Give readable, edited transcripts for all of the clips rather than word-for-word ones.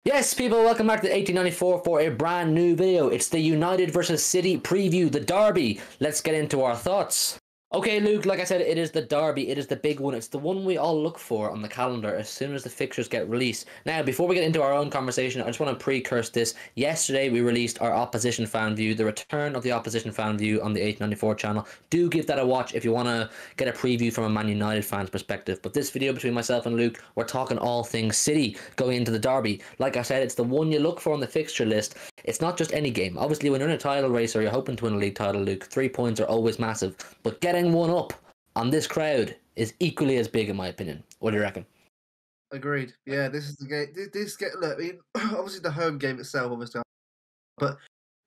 Yes, people, welcome back to 1894 for a brand new video. It's the United versus City preview, the derby. Let's get into our thoughts. Okay, Luke, like I said, it is the derby. It is the big one. It's the one we all look for on the calendar as soon as the fixtures get released. Now, before we get into our own conversation, I just want to precurse this. Yesterday, we released our opposition fan view, the return of the opposition fan view on the 1894 channel. Do give that a watch if you want to get a preview from a Man United fan's perspective. But this video between myself and Luke, we're talking all things City going into the derby. Like I said, it's the one you look for on the fixture list. It's not just any game. Obviously, when you're in a title race or you're hoping to win a league title, Luke, 3 points are always massive. But getting one up on this crowd is equally as big, in my opinion. What do you reckon? Agreed. Yeah, this is the game. Look, I mean, obviously the home game itself, obviously, but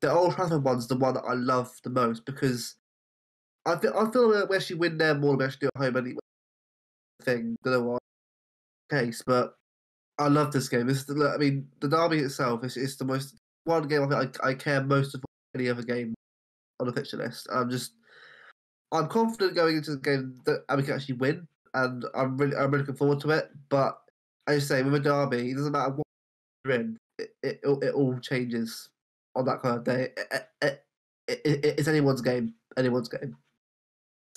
the Old Trafford one's the one that I love the most because I feel like we actually win there more than we actually do at home anyway. Don't know why case, but I love this game. I mean, the derby itself is the most one game I care most of any other game on the fixture list. I'm confident going into the game that we can actually win, and I'm really looking forward to it. But as you say, with a derby, it doesn't matter what you're in, it all changes on that kind of day. It's anyone's game. Anyone's game.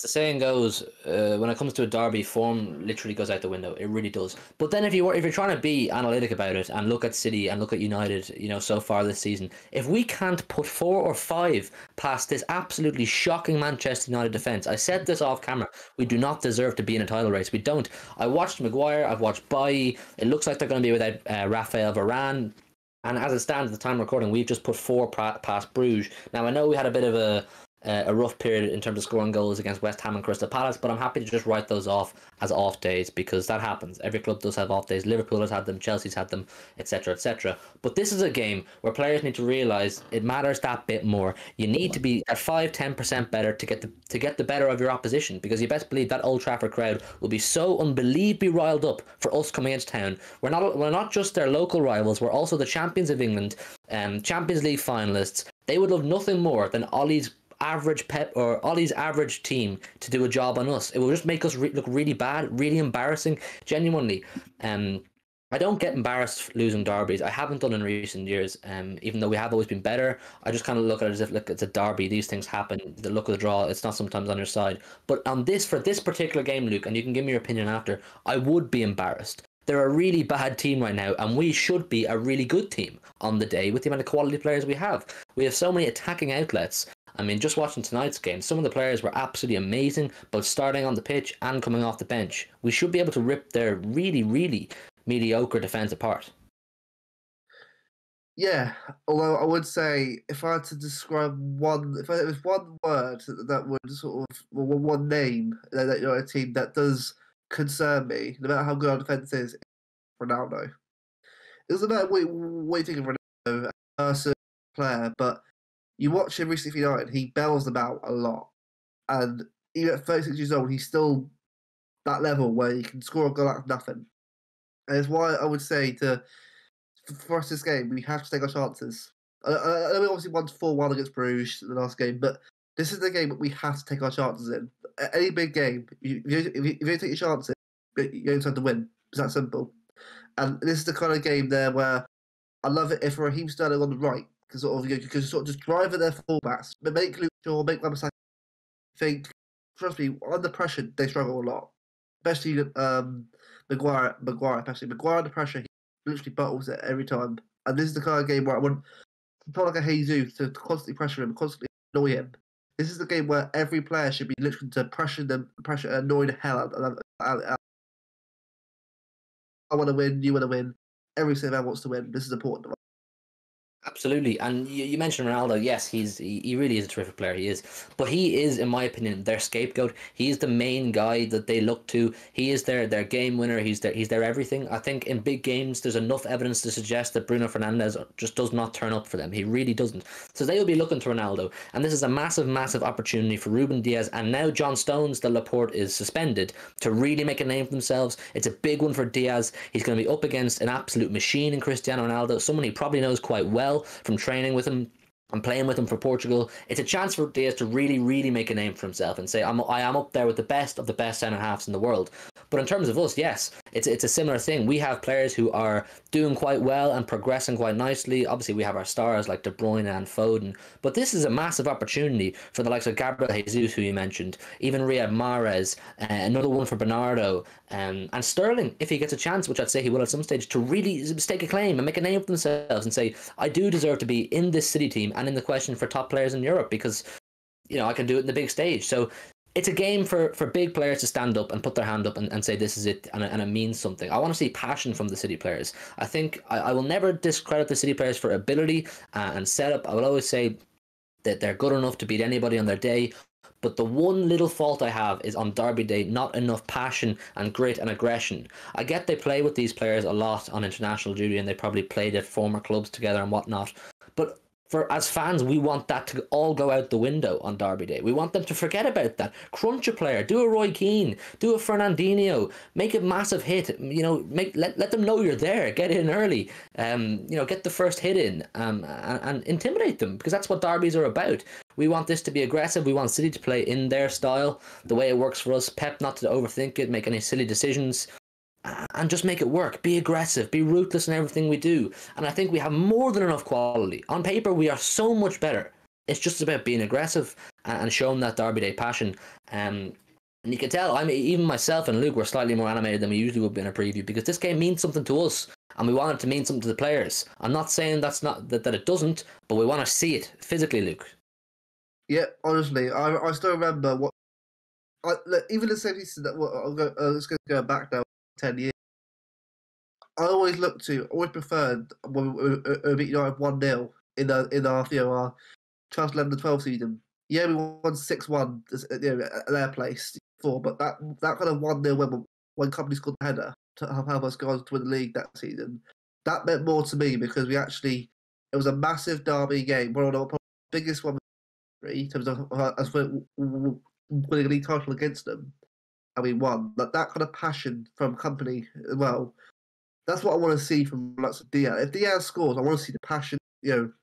The saying goes, when it comes to a derby, form literally goes out the window. It really does. But then if you're trying to be analytic about it and look at City and look at United, so far this season, if we can't put 4 or 5 past this absolutely shocking Manchester United defence, I said this off camera, we do not deserve to be in a title race. We don't. I watched Maguire, I've watched Bailly. It looks like they're going to be without Raphael Varane. And as it stands at the time of recording, we've just put 4 past Bruges. Now, I know we had a bit of a rough period in terms of scoring goals against West Ham and Crystal Palace, but I'm happy to just write those off as off days because that happens. Every club does have off days. Liverpool has had them, Chelsea's had them, etc., etc. But this is a game where players need to realise it matters that bit more. You need to be at 5-10% better to get the better of your opposition, because you best believe that Old Trafford crowd will be so unbelievably riled up for us coming into town. We're not just their local rivals, we're also the champions of England, Champions League finalists. They would love nothing more than Ollie's average team to do a job on us. It will just make us look really bad, really embarrassing, genuinely. I don't get embarrassed losing derbies. I haven't done in recent years, even though we have always been better. I just kind of look at it as if, look, it's a derby. These things happen. The luck of the draw, it's not sometimes on your side. But for this particular game, Luke, and you can give me your opinion after, I would be embarrassed. They're a really bad team right now, and we should be a really good team on the day with the amount of quality players we have. We have so many attacking outlets. I mean, just watching tonight's game, some of the players were absolutely amazing, both starting on the pitch and coming off the bench. We should be able to rip their really, really mediocre defence apart. Yeah, although I would say if I had to describe if there was one word that would sort of, well, one name that a team that does concern me, no matter how good our defence is, Ronaldo. It doesn't matter what you think of Ronaldo as a person, player, but you watch him recently for United, he bails them out a lot. And even at 36 years old, he's still that level where he can score a goal out of nothing. And it's why I would say for us this game, we have to take our chances. I know we obviously won 4-1 against Bruges in the last game, but this is the game that we have to take our chances in. Any big game, if you don't take your chances, you don't have to win. It's that simple. And this is the kind of game there where I love it if Raheem Sterling on the right, because you can sort of just drive at their fullbacks, but make Luke Shaw, make Wan-Bissaka think. Trust me, under pressure they struggle a lot, especially Maguire. Especially Maguire under pressure, he literally bottles it every time. And this is the kind of game where I want to like a Jesus to constantly pressure him, constantly annoy him. This is the game where every player should be literally to pressure and annoy the hell out of them. I want to win, you want to win. Every single man wants to win. This is important. Absolutely, and you mentioned Ronaldo. Yes, he really is a terrific player. He is, but he is, in my opinion, their scapegoat. He is the main guy that they look to. He is their game winner. He's their everything. I think in big games, there's enough evidence to suggest that Bruno Fernandes just does not turn up for them. He really doesn't. So they will be looking to Ronaldo, and this is a massive opportunity for Ruben Diaz and now John Stones. The Laporte is suspended to really make a name for themselves. It's a big one for Diaz. He's going to be up against an absolute machine in Cristiano Ronaldo, someone he probably knows quite well from training with him and playing with him for Portugal. It's a chance for Diaz to really make a name for himself and say, I am up there with the best of the best centre halves in the world. But in terms of us, yes, it's a similar thing. We have players who are doing quite well and progressing quite nicely. Obviously, we have our stars like De Bruyne and Foden, but this is a massive opportunity for the likes of Gabriel Jesus, who you mentioned, even Riyad Mahrez, another one for Bernardo, and Sterling, if he gets a chance, which I'd say he will at some stage, to really stake a claim and make a name for themselves and say, I do deserve to be in this City team and in the question for top players in Europe, because I can do it in the big stage. So it's a game for big players to stand up and put their hand up and say this is it, and it means something. I want to see passion from the City players. I think I will never discredit the City players for ability and setup. I will always say that they're good enough to beat anybody on their day. But the one little fault I have is on Derby Day, not enough passion and grit and aggression. I get they play with these players a lot on international duty and they probably played at former clubs together and whatnot. But as fans, we want that to all go out the window on Derby Day. We want them to forget about that. Crunch a player, do a Roy Keane, do a Fernandinho, make a massive hit. Let them know you're there. Get in early. Get the first hit in and intimidate them, because that's what derbies are about. We want this to be aggressive. We want City to play in their style, the way it works for us. Pep not to overthink it, make any silly decisions, and just make it work. Be aggressive, be ruthless in everything we do. And I think we have more than enough quality. On paper, we are so much better. It's just about being aggressive and showing that Derby Day passion. And you can tell, even myself and Luke were slightly more animated than we usually would be in a preview, because this game means something to us and we want it to mean something to the players. I'm not saying that it doesn't, but we want to see it physically, Luke. Yeah, honestly, I still remember even the same season that let's go back now 10 years. I always preferred when we beat United 1-0 in our 2011-12 season. Yeah, we won 6-1 at their place before, but that kind of 1-0 when company scored the header to help us go on to win the league that season, that meant more to me, because it was a massive derby game, one of the biggest one in terms of us winning a league title against them, and we won. That kind of passion from company as well. That's what I want to see from lots of Diaz. If Diaz scores, I want to see the passion. Same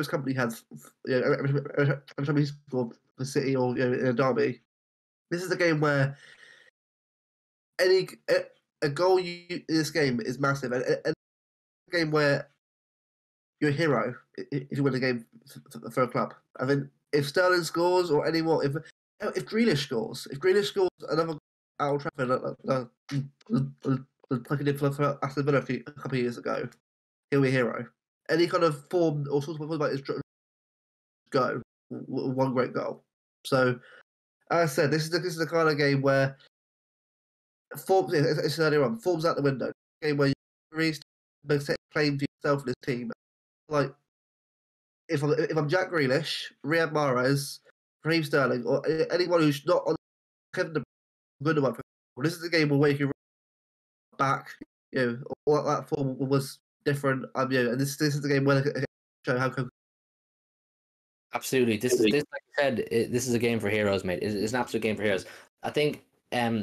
as company has. Every time he scored for City or in a derby, this is a game where a goal in this game is massive, and a game where you're a hero if you win a game for a club. I mean, if Sterling scores or anyone, if Grealish scores, another Old Trafford like he did for Aston Villa a couple of years ago, he'll be a hero. Any kind of form or sort of about his one great goal. So, as I said, this is the kind of game where forms. It's earlier on. Forms out the window. Game where you really claim for yourself and this team. Like, if I'm Jack Grealish, Riyad Mahrez, Raheem Sterling, or anyone who's not on Kevin De Bruyne, this is the game where you can back. All that form was different. And this is the game where they show how. Absolutely, this like I said, this is a game for heroes, mate. It's an absolute game for heroes. I think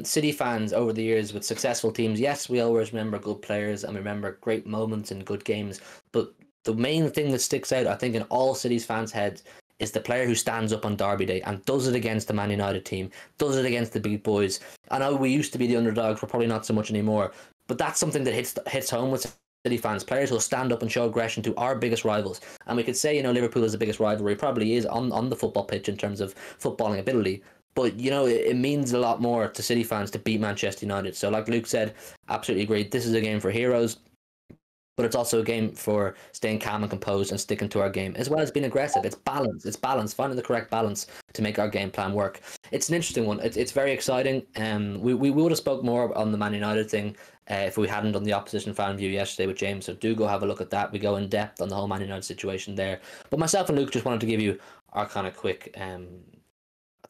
City fans over the years with successful teams, yes, we always remember good players and we remember great moments and good games, but the main thing that sticks out, I think, in all City's fans' heads is the player who stands up on Derby Day and does it against the Man United team, does it against the big boys. I know we used to be the underdogs, we're probably not so much anymore, but that's something that hits home with City fans. Players will stand up and show aggression to our biggest rivals. And we could say, Liverpool is the biggest rivalry, probably is on the football pitch in terms of footballing ability. But, it means a lot more to City fans to beat Manchester United. So like Luke said, absolutely agreed. This is a game for heroes. But it's also a game for staying calm and composed and sticking to our game, as well as being aggressive. It's balance. It's balance. Finding the correct balance to make our game plan work. It's an interesting one. It's very exciting. We would have spoke more on the Man United thing if we hadn't done the opposition fan view yesterday with James. So do go have a look at that. We go in depth on the whole Man United situation there. But myself and Luke just wanted to give you our kind of quick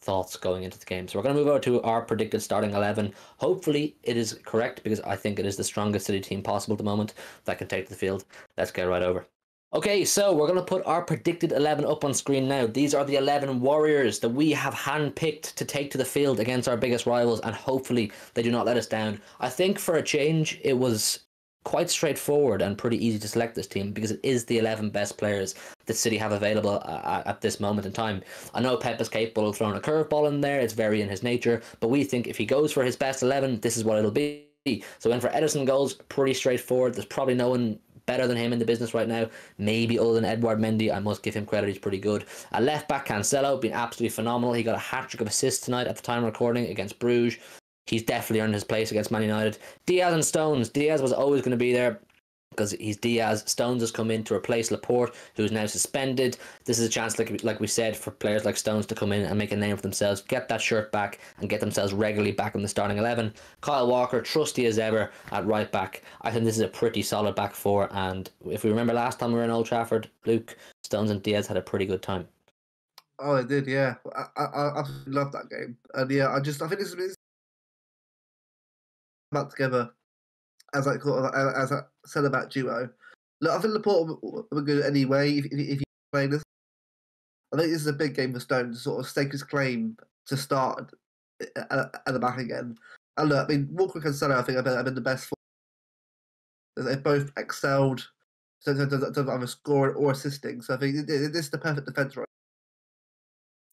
thoughts going into the game. So we're going to move over to our predicted starting 11. Hopefully it is correct, because I think it is the strongest City team possible at the moment that can take the field. Let's get right over. Okay, so we're going to put our predicted 11 up on screen now. These are the 11 warriors that we have handpicked to take to the field against our biggest rivals, and hopefully they do not let us down. I think for a change, it was quite straightforward and pretty easy to select this team because it is the 11 best players that City have available at this moment in time. I know Pep is capable of throwing a curveball in there, it's very in his nature, but we think if he goes for his best 11, this is what it'll be. So in for Ederson goals, pretty straightforward. There's probably no one better than him in the business right now. Maybe other than Edouard Mendy, I must give him credit, he's pretty good. At left back, Cancelo, been absolutely phenomenal. He got a hat-trick of assists tonight at the time of recording against Bruges. He's definitely earned his place against Man United. Diaz and Stones. Diaz was always going to be there because he's Diaz. Stones has come in to replace Laporte, who's now suspended. This is a chance, like we said, for players like Stones to come in and make a name for themselves, get that shirt back, and get themselves regularly back in the starting 11. Kyle Walker, trusty as ever at right back. I think this is a pretty solid back four, and if we remember last time we were in Old Trafford, Luke, Stones and Diaz had a pretty good time. Oh, I did, yeah. I absolutely love that game, and yeah, I think this is back together as like as a centre back duo. Look, I think Laporte will be good anyway if you play this. I think this is a big game for Stone to sort of stake his claim to start at the back again. And look, I mean, Walker and Cancelo, I think, have been the best. They've both excelled in terms of either scoring or assisting. So I think this is the perfect defence, right?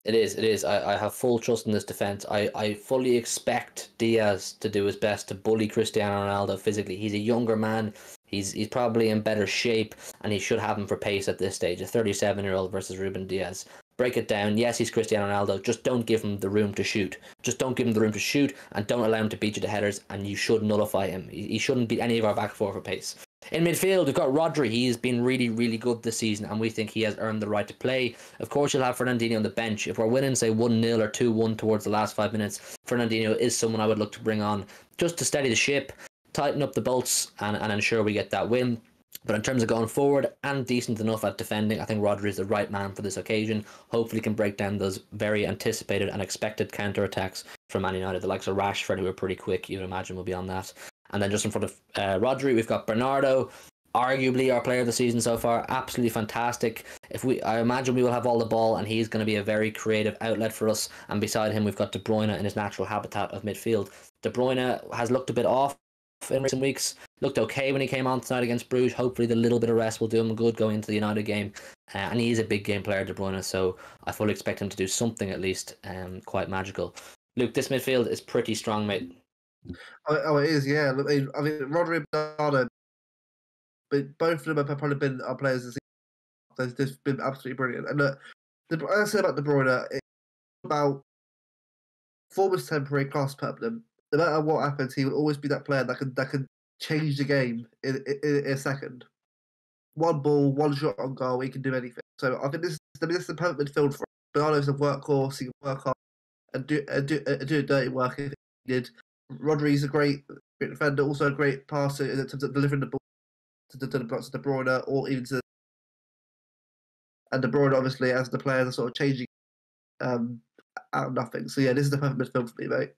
It is. I have full trust in this defence. I fully expect Diaz to do his best to bully Cristiano Ronaldo physically. He's a younger man. He's probably in better shape, and he should have him for pace at this stage. A 37-year-old versus Ruben Diaz. Break it down. Yes, he's Cristiano Ronaldo. Just don't give him the room to shoot. Just don't give him the room to shoot, and don't allow him to beat you to headers, and you should nullify him. He shouldn't beat any of our back four for pace. In midfield, we've got Rodri. He's been really, really good this season, and we think he has earned the right to play. Of course, you'll have Fernandinho on the bench. If we're winning, say, 1-0 or 2-1 towards the last 5 minutes, Fernandinho is someone I would look to bring on just to steady the ship, tighten up the bolts, and ensure we get that win. But in terms of going forward and decent enough at defending, I think Rodri is the right man for this occasion. Hopefully can break down those very anticipated and expected counter-attacks from Man United. The likes of Rashford, who are pretty quick, you would imagine, will be on that. And then just in front of Rodri, we've got Bernardo, arguably our player of the season so far. Absolutely fantastic. I imagine we will have all the ball, and he's going to be a very creative outlet for us. And beside him, we've got De Bruyne in his natural habitat of midfield. De Bruyne has looked a bit off in recent weeks. Looked okay when he came on tonight against Bruges. Hopefully the little bit of rest will do him good going into the United game. And he is a big game player, De Bruyne, so I fully expect him to do something at least quite magical. Luke, this midfield is pretty strong, mate. Oh, it is, yeah. I mean, Rodri and Bernardo, but both of them have probably been our players this season. They've been absolutely brilliant. And look, as I said about De Bruyne, it's about form is temporary, class permanent. No matter what happens, he will always be that player that can change the game in a second. One ball, one shot on goal, he can do anything. So I think this is the perfect midfield for him. Bernardo's a workhorse, he can work hard and do dirty work if needed. Rodri's a great defender, also a great passer in terms of delivering the ball to De Bruyne or even to. And De Bruyne, obviously, as the player, sort of changing out of nothing. So yeah, this is the perfect midfield for me, mate.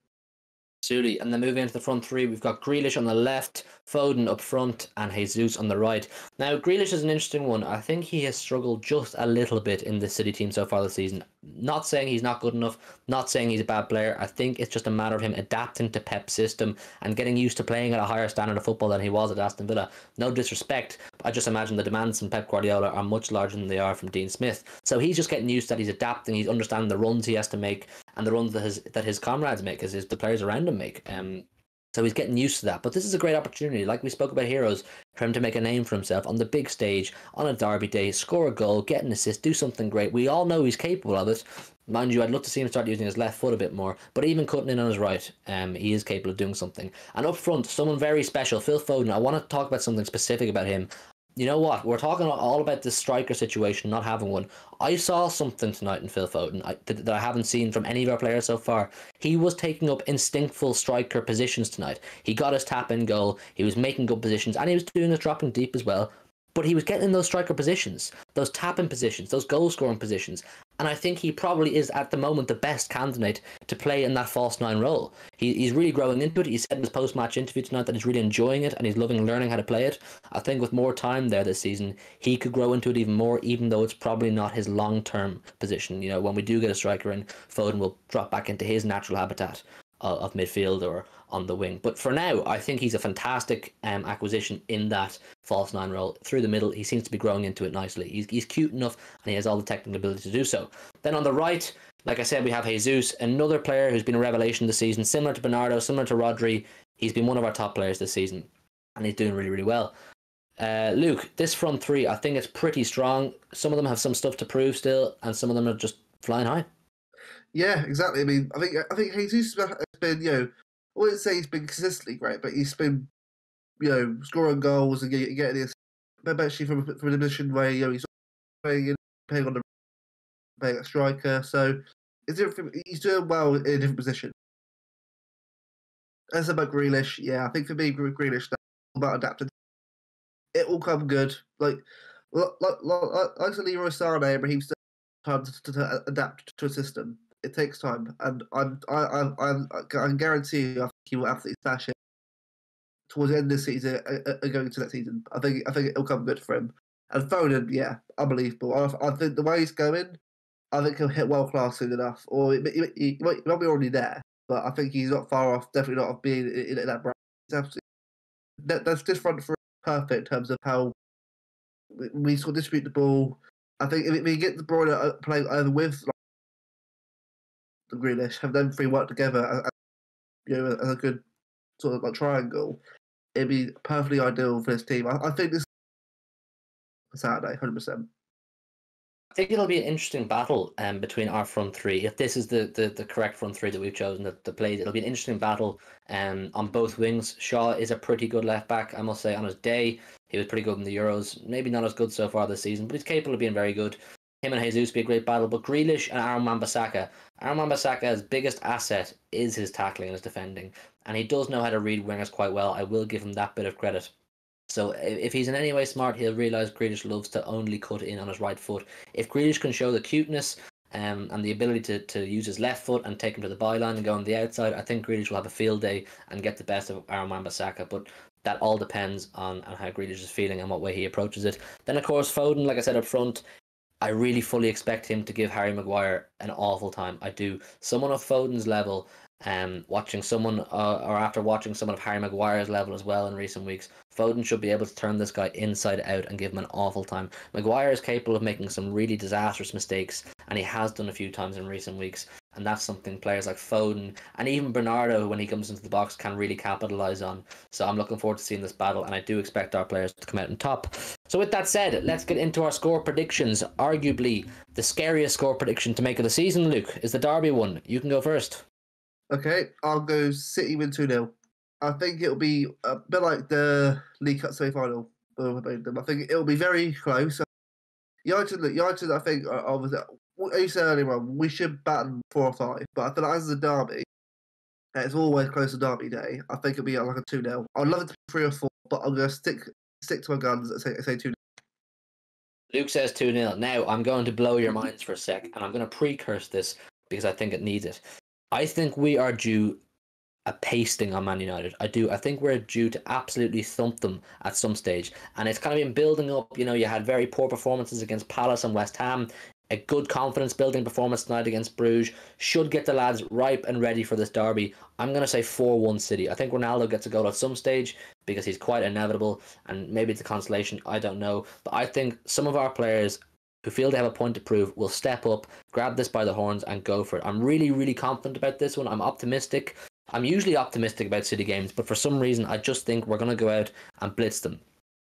Absolutely. And then moving into the front three, we've got Grealish on the left, Foden up front, and Jesus on the right. Now, Grealish is an interesting one. I think he has struggled just a little bit in the City team so far this season. Not saying he's not good enough, not saying he's a bad player. I think it's just a matter of him adapting to Pep's system and getting used to playing at a higher standard of football than he was at Aston Villa. No disrespect, I just imagine the demands from Pep Guardiola are much larger than they are from Dean Smith. So he's just getting used to that. He's adapting, he's understanding the runs he has to make and the runs that his comrades make, as the players around him make. So he's getting used to that. But this is a great opportunity, like we spoke about Heroes, for him to make a name for himself on the big stage, on a derby day, score a goal, get an assist, do something great. We all know he's capable of it. Mind you, I'd love to see him start using his left foot a bit more, but even cutting in on his right, he is capable of doing something. And up front, someone very special, Phil Foden. I want to talk about something specific about him. You know what? We're talking all about this striker situation, not having one. I saw something tonight in Phil Foden that I haven't seen from any of our players so far. He was taking up instinctful striker positions tonight. He got his tap-in goal, he was making good positions, and he was doing his dropping deep as well. But he was getting in those striker positions, those tap-in positions, those goal-scoring positions. And I think he probably is, at the moment, the best candidate to play in that false nine role. He's really growing into it. He said in his post-match interview tonight that he's really enjoying it and he's loving learning how to play it. I think with more time there this season, he could grow into it even more, even though it's probably not his long-term position. You know, when we do get a striker in, Foden will drop back into his natural habitat of midfield or on the wing. But for now, I think he's a fantastic acquisition in that false nine role through the middle. He seems to be growing into it nicely. He's cute enough and he has all the technical ability to do so. Then on the right, like I said, we have Jesus, another player who's been a revelation this season, similar to Bernardo, similar to Rodri. He's been one of our top players this season and he's doing really, really well. Luke, this front three, I think it's pretty strong. Some of them have some stuff to prove still, and some of them are just flying high. Yeah, exactly. I mean, I think Jesus has been, I wouldn't say he's been consistently great, but he's been, scoring goals and getting this, especially from a position where he's playing a striker. So he's doing well in a different position. As about Grealish, yeah, I think for me, Grealish, that's about adapting. It will come good. Like Leroy Sané, Raheem Sterling, time to adapt to a system. It takes time, and I can guarantee you, I think he will absolutely smash it towards the end of the season, going into that season. I think it'll come good for him. And Foden, yeah, unbelievable. I think the way he's going, I think he'll hit world class soon enough, or he might be already there. But I think he's not far off. Definitely not off being in that brand. It's absolutely that's just front for perfect in terms of how we sort of distribute the ball. I think if we get the ball playing either with the Grealish, have them three work together, as a good sort of like triangle, it'd be perfectly ideal for this team. I think this Saturday, 100%. I think it'll be an interesting battle between our front three. If this is the correct front three that we've chosen to play, it'll be an interesting battle on both wings. Shaw is a pretty good left back, I must say. On his day, he was pretty good in the Euros. Maybe not as good so far this season, but he's capable of being very good. Him and Jesus be a great battle. But Grealish and Aaron Wan-Bissaka's biggest asset is his tackling and his defending, and he does know how to read wingers quite well. I will give him that bit of credit. So if he's in any way smart, he'll realise Grealish loves to only cut in on his right foot. If Grealish can show the cuteness and the ability to use his left foot and take him to the byline and go on the outside, I think Grealish will have a field day and get the best of Aaron Wan-Bissaka. But that all depends on how Grealish is feeling and what way he approaches it. Then, of course, Foden, like I said up front, I really fully expect him to give Harry Maguire an awful time. I do. Someone of Foden's level, watching someone or after watching someone of Harry Maguire's level as well in recent weeks, Foden should be able to turn this guy inside out and give him an awful time. Maguire is capable of making some really disastrous mistakes, and he has done a few times in recent weeks, and that's something players like Foden and even Bernardo, when he comes into the box, can really capitalise on. So I'm looking forward to seeing this battle, and I do expect our players to come out on top. So with that said, let's get into our score predictions. Arguably the scariest score prediction to make of the season, Luke, is the Derby one. You can go first. Okay, I'll go City win 2-0. I think it'll be a bit like the League Cup semi-final. I think it'll be very close. United, I think, as you said earlier on, we should bat 4 or 5. But I feel like as a derby, it's always close to derby day. I think it'll be like a 2-0. I'd love it to be 3 or 4, but I'm going to stick to my guns and say 2-0. Luke says 2-0. Now, I'm going to blow your minds for a sec, and I'm going to pre-curse this because I think it needs it. I think we are due a pasting on Man United. I do. I think we're due to absolutely thump them at some stage. And it's kind of been building up. You had very poor performances against Palace and West Ham. A good confidence-building performance tonight against Bruges should get the lads ripe and ready for this derby. I'm going to say 4-1 City. I think Ronaldo gets a goal at some stage because he's quite inevitable, and maybe it's a consolation, I don't know. But I think some of our players who feel they have a point to prove will step up, grab this by the horns and go for it. I'm really, really confident about this one. I'm optimistic. I'm usually optimistic about City games, but for some reason I just think we're going to go out and blitz them.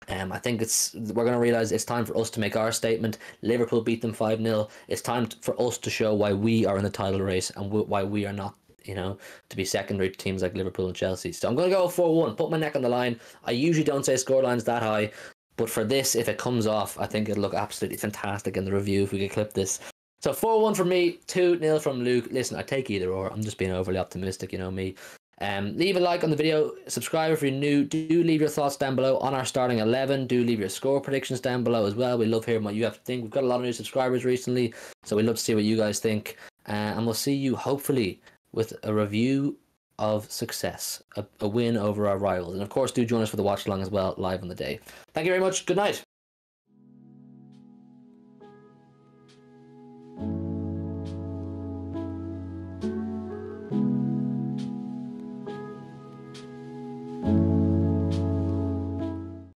I think we're going to realise it's time for us to make our statement. Liverpool beat them 5-0. It's time for us to show why we are in the title race and why we are not, to be secondary to teams like Liverpool and Chelsea. So I'm going to go 4-1, put my neck on the line. I usually don't say scorelines that high, but for this, if it comes off, I think it'll look absolutely fantastic in the review if we could clip this. So 4-1 from me, 2-0 from Luke. Listen, I take either or. I'm just being overly optimistic, me. Leave a like on the video, subscribe if you're new. Do leave your thoughts down below on our starting 11. Do leave your score predictions down below as well. We love hearing what you have to think. We've got a lot of new subscribers recently, so we'd love to see what you guys think. And we'll see you hopefully with a review of success, a win over our rivals. And of course, do join us for the watch along as well, live on the day. Thank you very much. Good night.